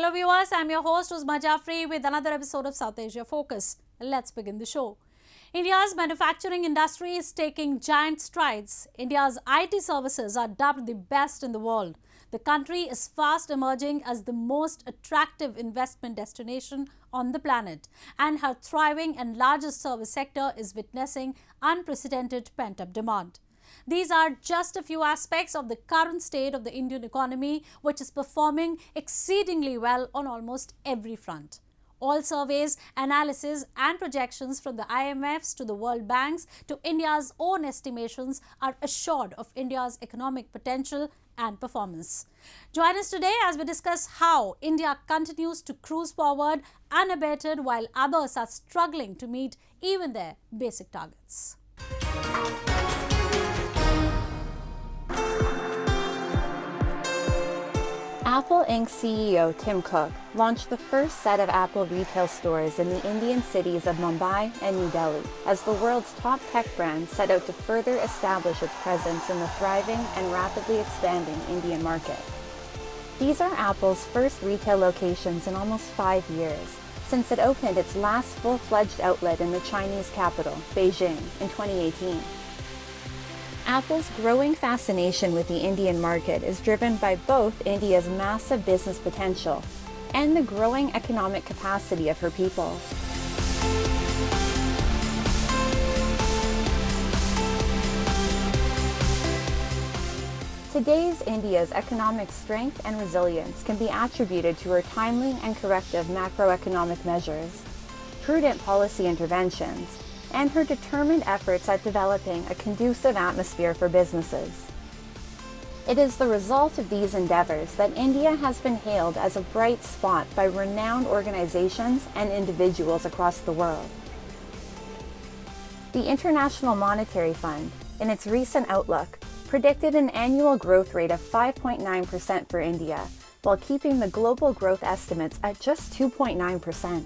Hello viewers, I'm your host Uzma Jafri with another episode of South Asia Focus. Let's begin the show. India's manufacturing industry is taking giant strides. India's IT services are dubbed the best in the world. The country is fast emerging as the most attractive investment destination on the planet, and her thriving and largest service sector is witnessing unprecedented pent-up demand. These are just a few aspects of the current state of the Indian economy, which is performing exceedingly well on almost every front. All surveys, analysis and projections from the IMFs to the World Banks to India's own estimations are assured of India's economic potential and performance. Join us today as we discuss how India continues to cruise forward unabated while others are struggling to meet even their basic targets. Apple Inc. CEO Tim Cook launched the first set of Apple retail stores in the Indian cities of Mumbai and New Delhi as the world's top tech brand set out to further establish its presence in the thriving and rapidly expanding Indian market. These are Apple's first retail locations in almost 5 years, since it opened its last full-fledged outlet in the Chinese capital, Beijing, in 2018. Apple's growing fascination with the Indian market is driven by both India's massive business potential and the growing economic capacity of her people. Today's India's economic strength and resilience can be attributed to her timely and corrective macroeconomic measures, prudent policy interventions, and her determined efforts at developing a conducive atmosphere for businesses. It is the result of these endeavors that India has been hailed as a bright spot by renowned organizations and individuals across the world. The International Monetary Fund, in its recent outlook, predicted an annual growth rate of 5.9% for India, while keeping the global growth estimates at just 2.9%.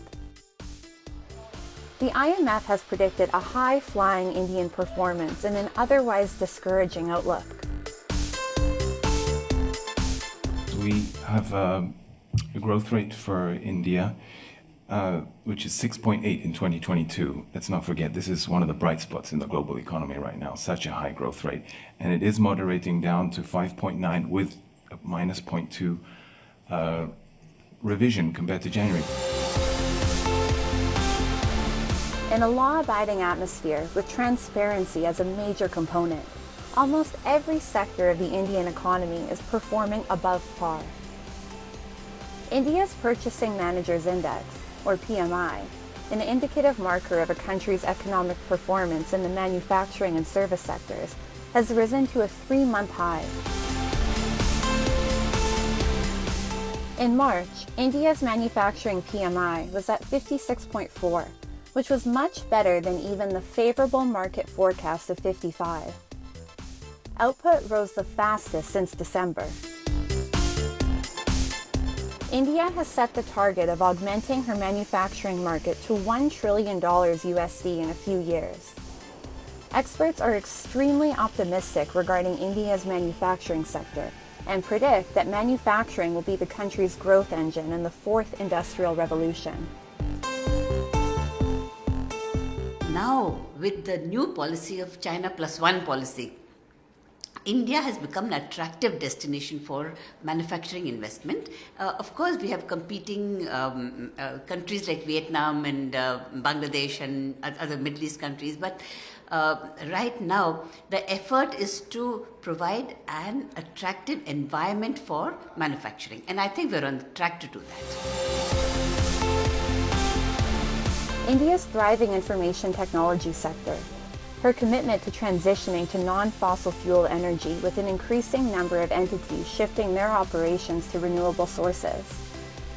The IMF has predicted a high-flying Indian performance in an otherwise discouraging outlook. We have a growth rate for India, which is 6.8 in 2022. Let's not forget, this is one of the bright spots in the global economy right now, such a high growth rate. And it is moderating down to 5.9 with a minus 0.2 revision compared to January. In a law-abiding atmosphere with transparency as a major component, almost every sector of the Indian economy is performing above par. India's Purchasing Managers Index, or PMI, an indicative marker of a country's economic performance in the manufacturing and service sectors, has risen to a 3-month high. In March, India's manufacturing PMI was at 56.4, which was much better than even the favorable market forecast of 55. Output rose the fastest since December. India has set the target of augmenting her manufacturing market to $1 trillion USD in a few years. Experts are extremely optimistic regarding India's manufacturing sector and predict that manufacturing will be the country's growth engine in the fourth industrial revolution. Now, with the new policy of China plus one policy, India has become an attractive destination for manufacturing investment. Of course, we have competing countries like Vietnam and Bangladesh and other Middle East countries, but right now the effort is to provide an attractive environment for manufacturing, and I think we're on track to do that. India's thriving information technology sector, her commitment to transitioning to non-fossil fuel energy with an increasing number of entities shifting their operations to renewable sources,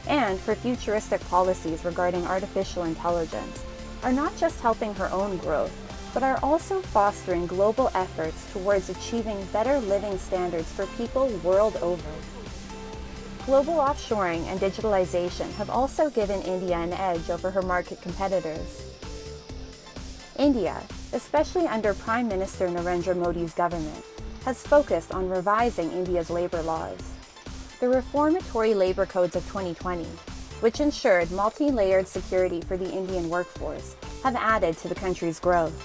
and her futuristic policies regarding artificial intelligence are not just helping her own growth, but are also fostering global efforts towards achieving better living standards for people world over. Global offshoring and digitalization have also given India an edge over her market competitors. India, especially under Prime Minister Narendra Modi's government, has focused on revising India's labor laws. the reformatory labor codes of 2020, which ensured multi-layered security for the Indian workforce, have added to the country's growth.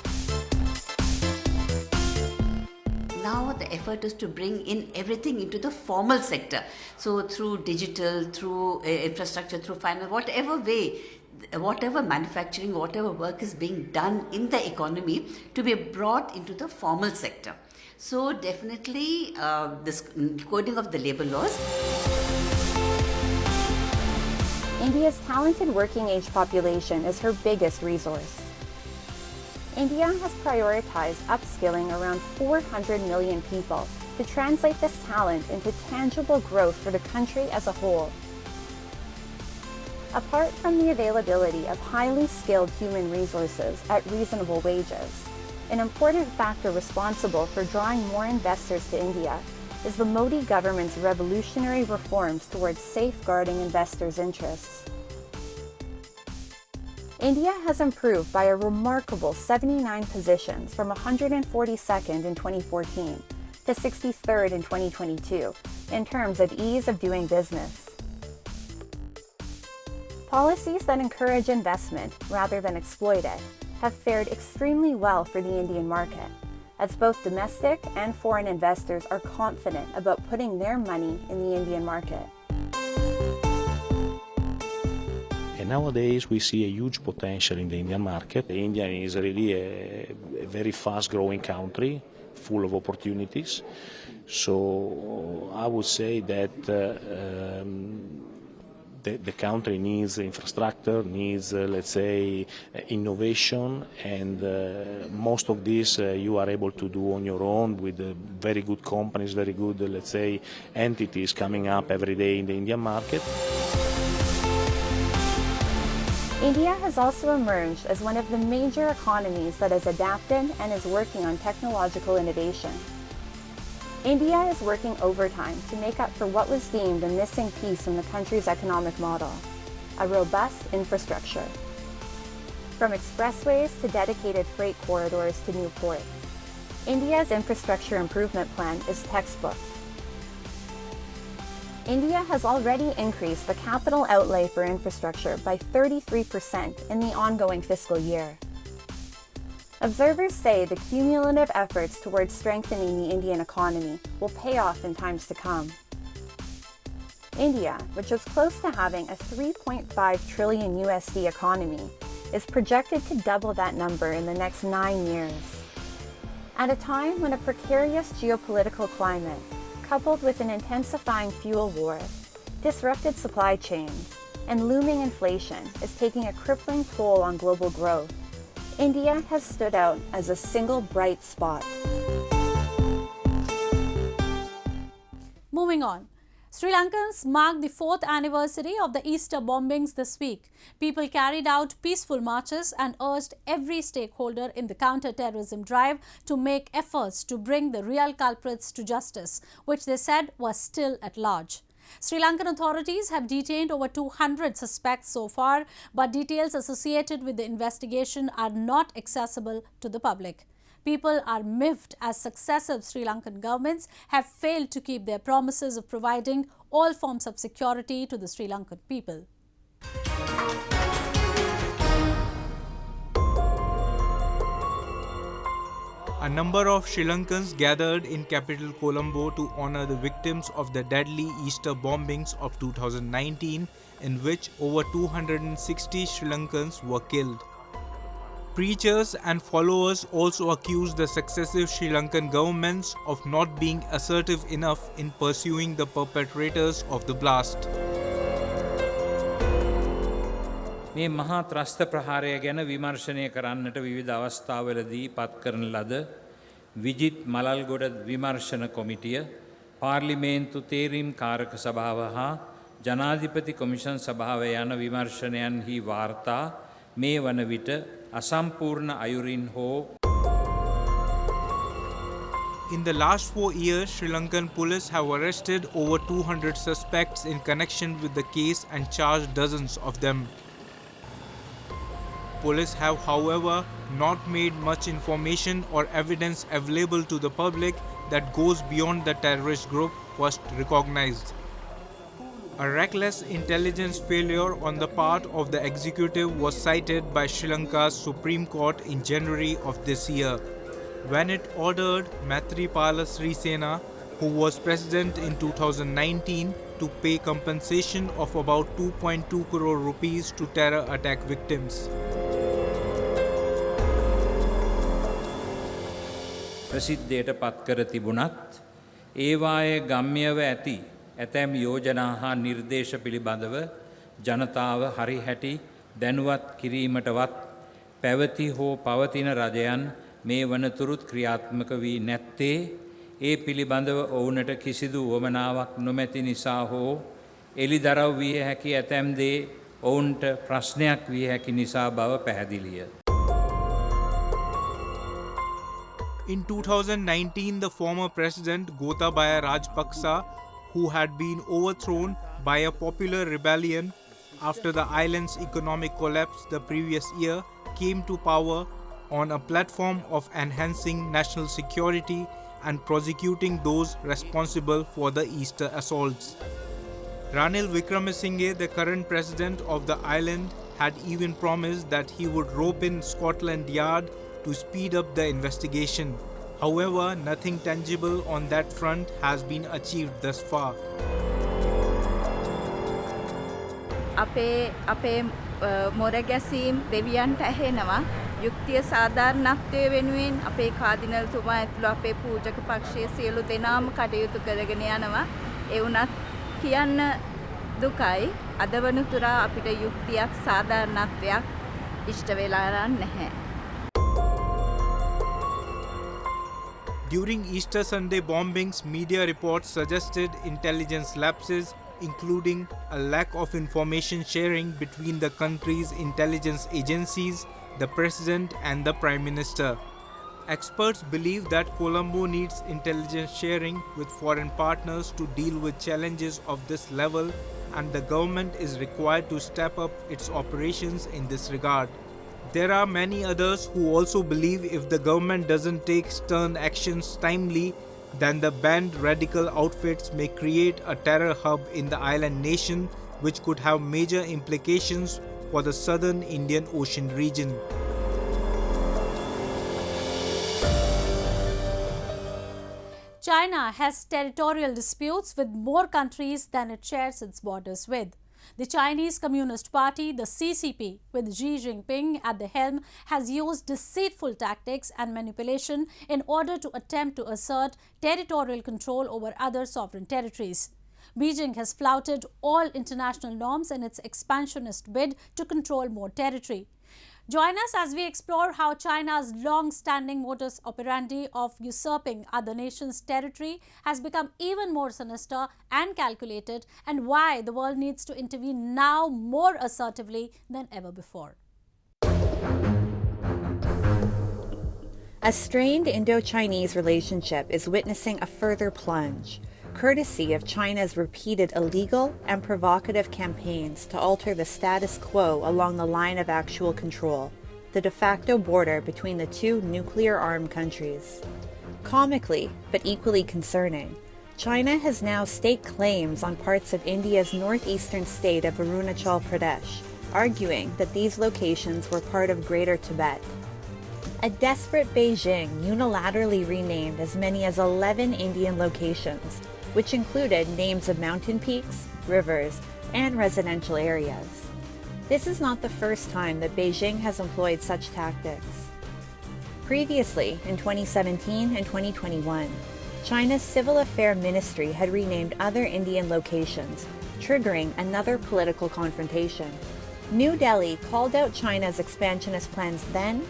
Now the effort is to bring in everything into the formal sector. So through digital, through infrastructure, through finance, whatever way, whatever manufacturing, whatever work is being done in the economy to be brought into the formal sector. So definitely this coding of the labor laws. India's talented working age population is her biggest resource. India has prioritized upskilling around 400 million people to translate this talent into tangible growth for the country as a whole. Apart from the availability of highly skilled human resources at reasonable wages, an important factor responsible for drawing more investors to India is the Modi government's revolutionary reforms towards safeguarding investors' interests. India has improved by a remarkable 79 positions from 142nd in 2014 to 63rd in 2022 in terms of ease of doing business. Policies that encourage investment rather than exploit it have fared extremely well for the Indian market, as both domestic and foreign investors are confident about putting their money in the Indian market. And nowadays we see a huge potential in the Indian market. India is really a very fast-growing country, full of opportunities. So I would say that the country needs infrastructure, needs, let's say, innovation, and most of this you are able to do on your own with very good companies, very good, let's say, entities coming up every day in the Indian market. India has also emerged as one of the major economies that has adapted and is working on technological innovation. India is working overtime to make up for what was deemed a missing piece in the country's economic model, a robust infrastructure. From expressways to dedicated freight corridors to new ports, India's infrastructure improvement plan is textbook. India has already increased the capital outlay for infrastructure by 33% in the ongoing fiscal year. Observers say the cumulative efforts towards strengthening the Indian economy will pay off in times to come. India, which is close to having a 3.5 trillion USD economy, is projected to double that number in the next 9 years. At a time when a precarious geopolitical climate, coupled with an intensifying fuel war, disrupted supply chains, and looming inflation is taking a crippling toll on global growth, India has stood out as a single bright spot. Moving on. Sri Lankans marked the 4th anniversary of the Easter bombings this week. People carried out peaceful marches and urged every stakeholder in the counter-terrorism drive to make efforts to bring the real culprits to justice, which they said was still at large. Sri Lankan authorities have detained over 200 suspects so far, but details associated with the investigation are not accessible to the public. People are miffed as successive Sri Lankan governments have failed to keep their promises of providing all forms of security to the Sri Lankan people. A number of Sri Lankans gathered in capital Colombo to honor the victims of the deadly Easter bombings of 2019, in which over 260 Sri Lankans were killed. Preachers and followers also accused the successive Sri Lankan governments of not being assertive enough in pursuing the perpetrators of the blast. මේ මහා ත්‍රස්ත ප්‍රහාරය ගැන විමර්ශනය කරන්නට විවිධ අවස්ථාවලදී පත් කරන ලද විජිත් මලල්ගොඩ විමර්ශන කොමිටිය පාර්ලිමේන්තු තේරීම් කාරක සභාව හා ජනාධිපති කොමිෂන් සභාව යන විමර්ශනයන්හි වාර්තා මේ වන විට අසම්පූර්ණ අයුරින් හෝ In the last 4 years, Sri Lankan police have arrested over 200 suspects in connection with the case and charged dozens of them. Police have, however, not made much information or evidence available to the public that goes beyond the terrorist group first recognized. A reckless intelligence failure on the part of the executive was cited by Sri Lanka's Supreme Court in January of this year, when it ordered Maithripala Sirisena, who was president in 2019, to pay compensation of about 2.2 crore rupees to terror attack victims. ප්‍රසිද්ධයට පත් කර තිබුණත් ඒවායේ ගම්‍යව ඇති ඇතැම් යෝජනා හා නිර්දේශ පිළිබඳව ජනතාව හරිහැටි දැනුවත් කිරීමටවත් පැවති හෝ පවතින රජයන් මේ වනතුරුත් ක්‍රියාත්මක වී නැත්තේ ඒ පිළිබඳව ඔවුනට කිසිදු වමනාවක් නොමැති නිසා හෝ එළිදරව් විය හැකි ඇතැම් දේ ඔවුන්ට ප්‍රශ්නයක් විය හැකි නිසා බව පැහැදිලිය. In 2019, the former president Gotabaya Rajapaksa, who had been overthrown by a popular rebellion after the island's economic collapse the previous year, came to power on a platform of enhancing national security and prosecuting those responsible for the Easter assaults. Ranil Wickremesinghe, the current president of the island, had even promised that he would rope in Scotland Yard to speed up the investigation. However, nothing tangible on that front has been achieved thus far. අපේ මොරගැසීම් දෙවියන්ට ඇහෙනවා යුක්තිය සාධාරණත්වය වෙනුවෙන් අපේ කාදිනල්තුමා ඇතුළු අපේ පූජක පක්ෂයේ සියලු දෙනාම කටයුතු කරගෙන යනවා ඒ වුණත් කියන්න දුකයි අද වනතුරා අපිට යුක්තියක් සාධාරණත්වයක් ඉෂ්ට වෙලා නැහැ. During Easter Sunday bombings, media reports suggested intelligence lapses, including a lack of information sharing between the country's intelligence agencies, the president and the prime minister. Experts believe that Colombo needs intelligence sharing with foreign partners to deal with challenges of this level, and the government is required to step up its operations in this regard. There are many others who also believe if the government doesn't take stern actions timely, then the banned radical outfits may create a terror hub in the island nation, which could have major implications for the southern Indian Ocean region. China has territorial disputes with more countries than it shares its borders with. The Chinese Communist Party, the CCP, with Xi Jinping at the helm, has used deceitful tactics and manipulation in order to attempt to assert territorial control over other sovereign territories. Beijing has flouted all international norms in its expansionist bid to control more territory. Join us as we explore how China's long-standing modus operandi of usurping other nations' territory has become even more sinister and calculated, and why the world needs to intervene now more assertively than ever before. A strained Indo-Chinese relationship is witnessing a further plunge, courtesy of China's repeated illegal and provocative campaigns to alter the status quo along the line of actual control, the de facto border between the two nuclear-armed countries. Comically, but equally concerning, China has now staked claims on parts of India's northeastern state of Arunachal Pradesh, arguing that these locations were part of Greater Tibet. A desperate Beijing unilaterally renamed as many as 11 Indian locations, which included names of mountain peaks, rivers, and residential areas. This is not the first time that Beijing has employed such tactics. Previously, in 2017 and 2021, China's Civil Affairs Ministry had renamed other Indian locations, triggering another political confrontation. New Delhi called out China's expansionist plans then,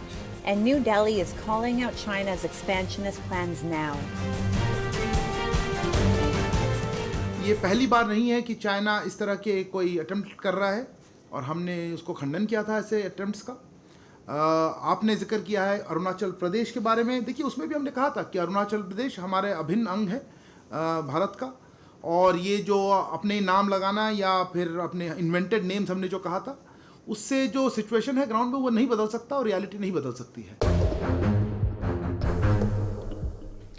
and New Delhi is calling out China's expansionist plans now. ये पहली बार नहीं है कि China इस तरह के कोई attempt कर रहा है और हमने उसको खंडन किया था ऐसे अटेम्प्ट्स का. आपने जिक्र किया है अरुणाचल प्रदेश के बारे में. देखिए उसमें भी हमने कहा था कि अरुणाचल प्रदेश हमारे अभिन्न अंग है भारत का, और ये जो अपने नाम लगाना या फिर अपने इन्वेंटेड नेम्स हमने जो कहा था, उससे जो सिचुएशन है ग्राउंड में वो नहीं बदल सकता और रियलिटी नहीं बदल सकती है.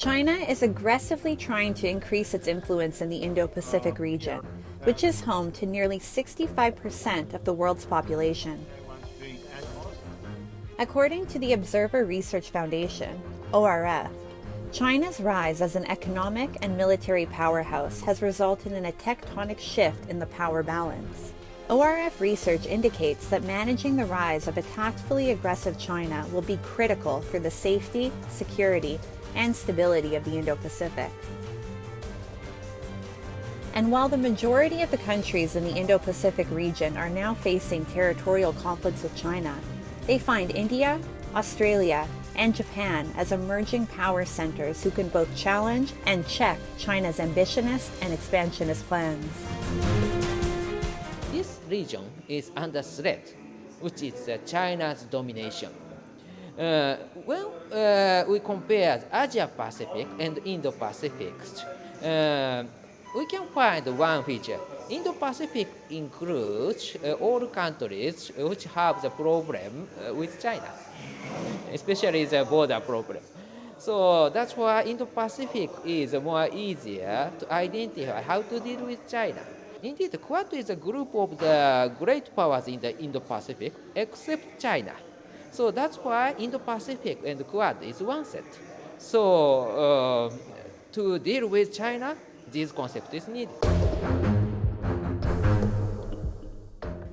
China is aggressively trying to increase its influence in the Indo-Pacific region, which is home to nearly 65% of the world's population. According to the Observer Research Foundation, ORF, China's rise as an economic and military powerhouse has resulted in a tectonic shift in the power balance. ORF research indicates that managing the rise of a tactfully aggressive China will be critical for the safety, security, and stability of the Indo-Pacific. And while the majority of the countries in the Indo-Pacific region are now facing territorial conflicts with China, they find India, Australia, and Japan as emerging power centers who can both challenge and check China's ambitionist and expansionist plans. This region is under threat, which is China's domination. When we compare Asia-Pacific and Indo-Pacific, we can find one feature. Indo-Pacific includes all countries which have the problem with China, especially the border problem. So that's why Indo-Pacific is more easier to identify how to deal with China. Indeed, Quad is a group of the great powers in the Indo-Pacific, except China. So that's why Indo-Pacific and Quad is one set. So to deal with China, this concept is needed.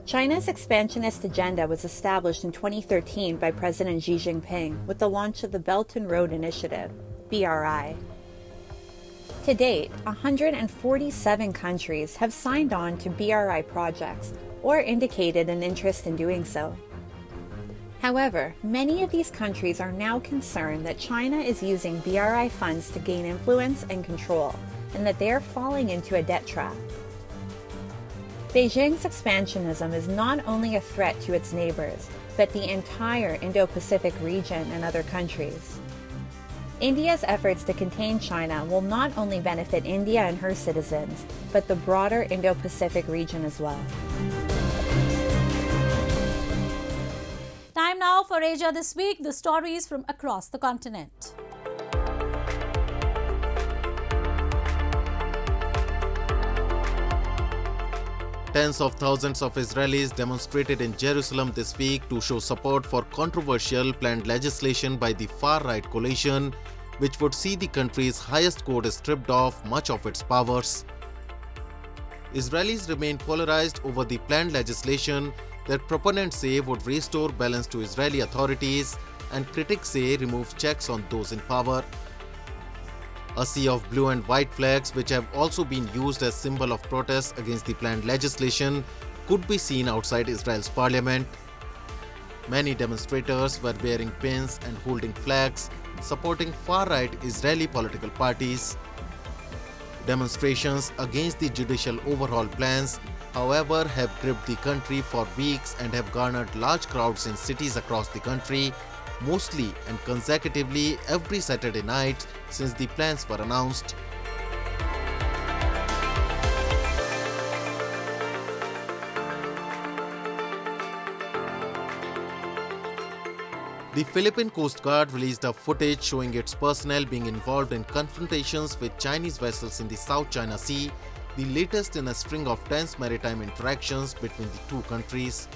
China's expansionist agenda was established in 2013 by President Xi Jinping with the launch of the Belt and Road Initiative, BRI. To date, 147 countries have signed on to BRI projects or indicated an interest in doing so. However, many of these countries are now concerned that China is using BRI funds to gain influence and control, and that they are falling into a debt trap. Beijing's expansionism is not only a threat to its neighbors, but the entire Indo-Pacific region and other countries. India's efforts to contain China will not only benefit India and her citizens, but the broader Indo-Pacific region as well. Time now for Asia This Week, the stories from across the continent. Tens of thousands of Israelis demonstrated in Jerusalem this week to show support for controversial planned legislation by the far-right coalition, which would see the country's highest court stripped of much of its powers. Israelis remain polarized over the planned legislation that proponents say would restore balance to Israeli authorities, and critics say remove checks on those in power. A sea of blue and white flags, which have also been used as symbol of protest against the planned legislation, could be seen outside Israel's parliament. Many demonstrators were wearing pins and holding flags, supporting far-right Israeli political parties. Demonstrations against the judicial overhaul plans, however, have gripped the country for weeks and have garnered large crowds in cities across the country, mostly and consecutively every Saturday night since the plans were announced. The Philippine Coast Guard released a footage showing its personnel being involved in confrontations with Chinese vessels in the South China Sea, the latest in a string of tense maritime interactions between the two countries.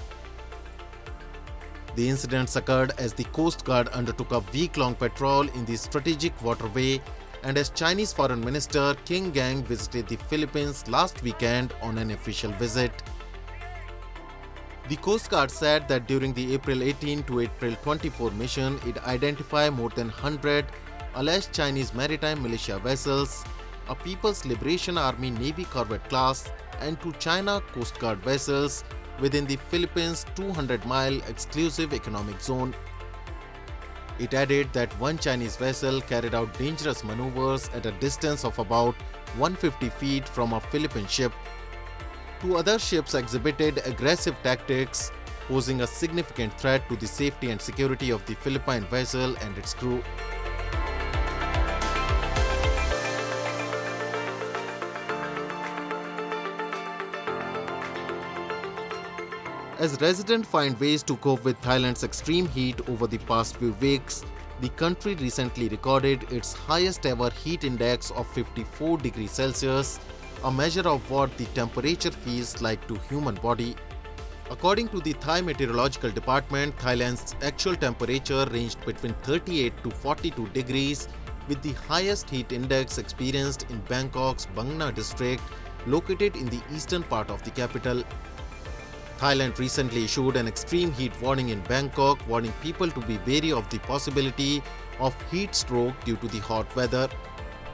The incidents occurred as the Coast Guard undertook a week-long patrol in the strategic waterway and as Chinese Foreign Minister King Gang visited the Philippines last weekend on an official visit. The Coast Guard said that during the April 18 to April 24 mission, it identified more than 100 alleged Chinese maritime militia vessels, a People's Liberation Army Navy corvette class, and 2 China Coast Guard vessels within the Philippines' 200-mile exclusive economic zone. It added that one Chinese vessel carried out dangerous maneuvers at a distance of about 150 feet from a Philippine ship. 2 other ships exhibited aggressive tactics, posing a significant threat to the safety and security of the Philippine vessel and its crew. As residents find ways to cope with Thailand's extreme heat over the past few weeks, the country recently recorded its highest ever heat index of 54 degrees Celsius, a measure of what the temperature feels like to human body. According to the Thai Meteorological Department, Thailand's actual temperature ranged between 38 to 42 degrees, with the highest heat index experienced in Bangkok's Bang Na district, located in the eastern part of the capital. Thailand recently issued an extreme heat warning in Bangkok, warning people to be wary of the possibility of heat stroke due to the hot weather.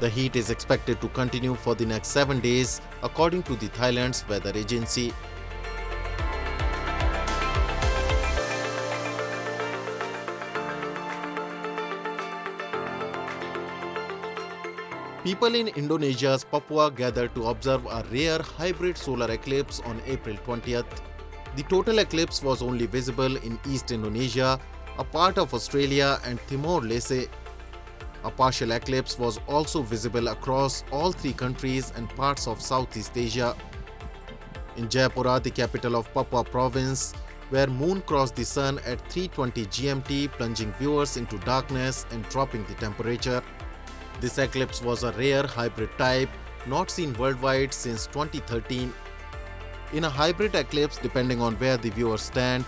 The heat is expected to continue for the next 7 days, according to the Thailand's weather agency. People in Indonesia's Papua gathered to observe a rare hybrid solar eclipse on April 20th. The total eclipse was only visible in East Indonesia, a part of Australia and Timor-Leste. A partial eclipse was also visible across all three countries and parts of Southeast Asia. In Jayapura, the capital of Papua province, where moon crossed the sun at 3:20 GMT, plunging viewers into darkness and dropping the temperature. This eclipse was a rare hybrid type, not seen worldwide since 2013. In a hybrid eclipse, depending on where the viewers stand,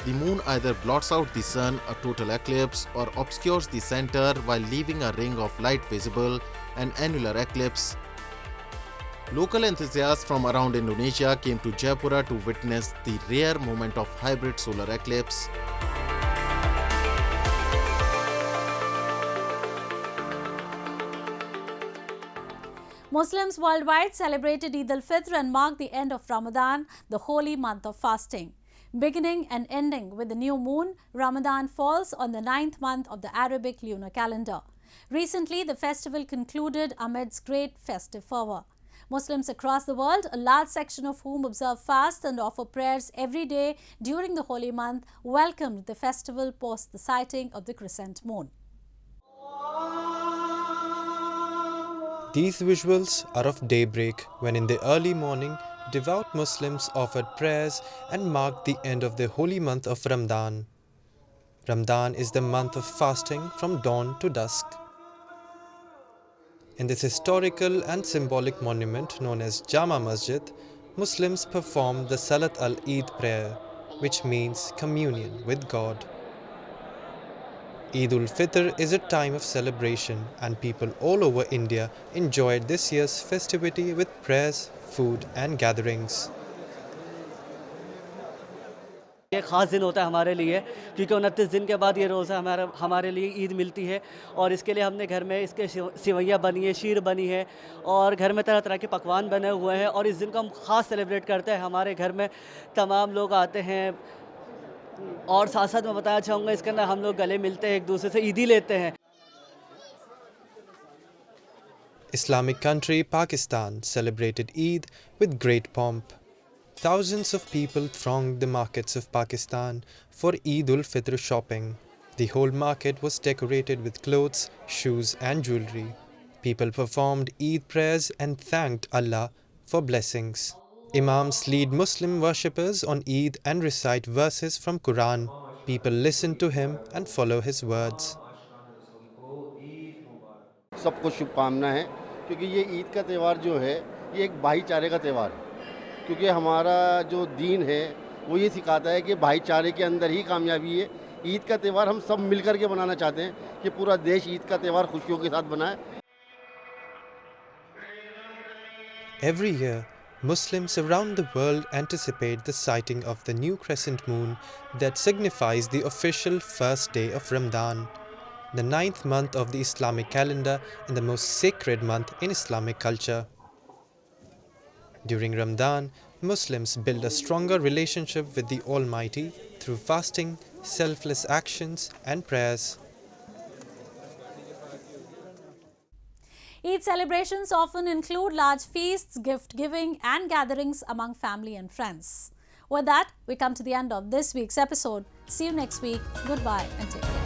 the moon either blots out the sun, a total eclipse, or obscures the center while leaving a ring of light visible, an annular eclipse. Local enthusiasts from around Indonesia came to Jayapura to witness the rare moment of hybrid solar eclipse. Muslims worldwide celebrated Eid al-Fitr and marked the end of Ramadan, the holy month of fasting. Beginning and ending with the new moon, Ramadan falls on the 9th month of the Arabic lunar calendar. Recently, the festival concluded amidst great festive fervor. Muslims across the world, a large section of whom observe fast and offer prayers every day during the holy month, welcomed the festival post the sighting of the crescent moon. These visuals are of daybreak, when in the early morning, devout Muslims offered prayers and marked the end of the holy month of Ramadan. Ramadan is the month of fasting from dawn to dusk. In this historical and symbolic monument known as Jama Masjid, Muslims performed the Salat al-Eid prayer, which means communion with God. Eid al-Fitr is a time of celebration, and people all over India enjoyed this year's festivity with prayers, food and gatherings. ये ख़ास दिन होता है हमारे लिए, क्योंकि 29 दिन के बाद ये रोज़ा हमारे लिए ईद मिलती है, और इसके लिए हमने घर में इसके सिवैयाँ बनी है, शीर बनी है, और घर में तरह तरह के पकवान बने हुए हैं, और इस दिन को हम ख़ास सेलिब्रेट करते हैं। हमारे घर में तमाम लोग आते हैं, और साथ साथ मैं बताना चाहूँगा इसके अंदर हम लोग गले मिलते हैं, एक दूसरे से ईदी लेते हैं। Islamic country Pakistan celebrated Eid with great pomp. Thousands of people thronged the markets of Pakistan for Eid al-Fitr shopping. The whole market was decorated with clothes, shoes and jewelry. People performed Eid prayers and thanked Allah for blessings. Imams lead Muslim worshippers on Eid and recite verses from Quran. People listen to him and follow his words. सबको शुभकामनाएं हैं, क्योंकि ये ईद का त्यौहार जो है ये एक भाईचारे का त्यौहार है, क्योंकि हमारा जो दीन है वो ये सिखाता है कि भाईचारे के अंदर ही कामयाबी है। ईद का त्यौहार हम सब मिलकर के मनाना चाहते हैं कि पूरा देश ईद का त्यौहार खुशियों के साथ मनाए। Every year, Muslims around the world anticipate the sighting of the new crescent moon that signifies the official first day of Ramadan, the 9th month of the Islamic calendar and the most sacred month in Islamic culture. During Ramadan, Muslims build a stronger relationship with the Almighty through fasting, selfless actions and prayers. Eid celebrations often include large feasts, gift giving and gatherings among family and friends. With that, we come to the end of this week's episode. See you next week. Goodbye and take care.